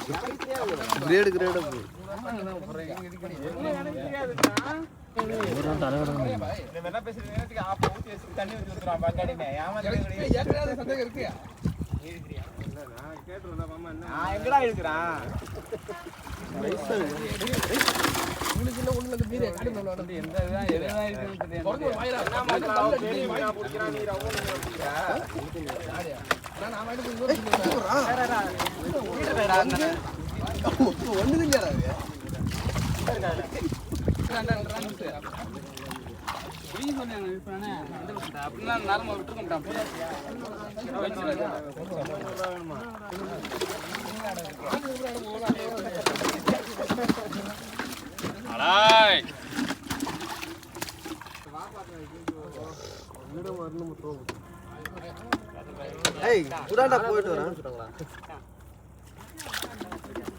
grade grade எங்கடா இருக்கிறான் அப்படிலாம் நேரமா விட்டுருக்கோம் புறாண்டா போயிட்டு வரேன்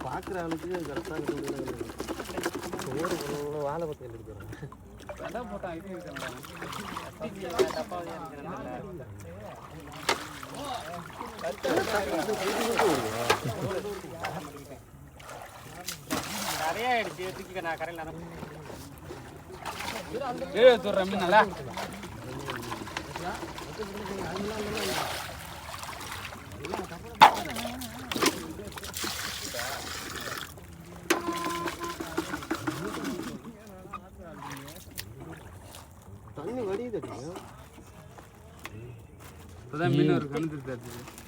பார்க்குற அவனுக்கு கரெக்டாக சோறு வாழை பற்றி எடுத்துக்கிறேன் போட்டான் இது நிறைய ஆயிடுச்சு தூக்கி நான் கரையில் நல்லா தண்ணி வடியுது மீன் ஒரு கணக்கு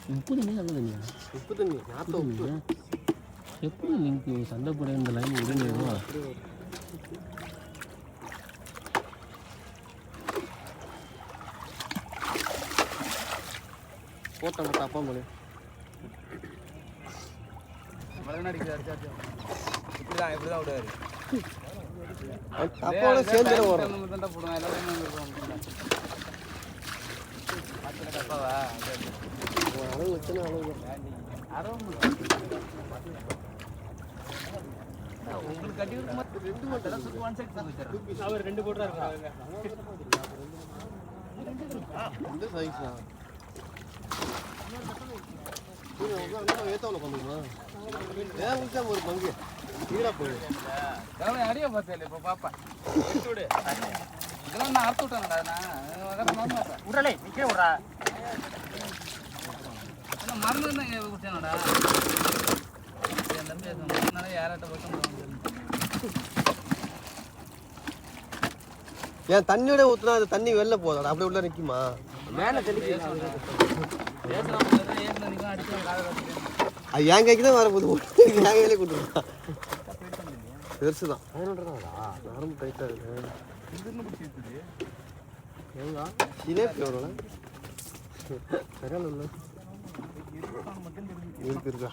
உப்பு தண்ணி நல்ல தண்ணியா உப்பு தண்ணி நாற்ற உப்பு எப்படி லிங்க் சண்டை போட இந்த லைன் உடனேவா போட்ட மட்டும் அப்பா மொழி இப்படிதான் இப்படிதான் விடுவாரு அப்பாவோட சேர்ந்து வரும் அளவு வச்சுன்னா அளவு உங்களுக்கு கட்டி ரெண்டு மட்டும் அவர் ரெண்டு போட்டுறாரு இந்த சைஸ் தான் ஏத்தவளை பண்ணுமா ஏன் முடிச்சாம ஒரு பங்கு கீழே போயிடு அடியா பார்த்தேன் இப்போ பாப்பா இதெல்லாம் நான் அறுத்து விட்டேன்டா விடலை நிற்க விட்றா மருந்து தான் விட்டேனடா என் தம்பி மருந்தால யார்கிட்ட பக்கம் ஏன் தண்ணியோட ஊற்றுனா அது தண்ணி வெளில போதாடா அப்படியே உள்ள நிற்குமா மேலே தெளிக்க அது என் கைக்கு தான் வரப்போகுது என் கையிலே கொடுத்துருக்கா பெருசு தான் நரம்பு டைட்டாக இருக்கு சிலேபி எவ்வளோ சரியான இல்லை இருக்கு இருக்கா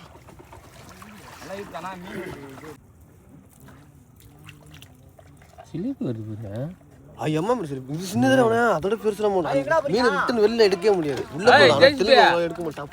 சிலிப்பு வருது எம்மா இது சின்னதாக அவனே அதோட பெருசு நம்ம மீன் ரிட்டன் வெளில எடுக்கவே முடியாது உள்ள எடுக்க மாட்டான்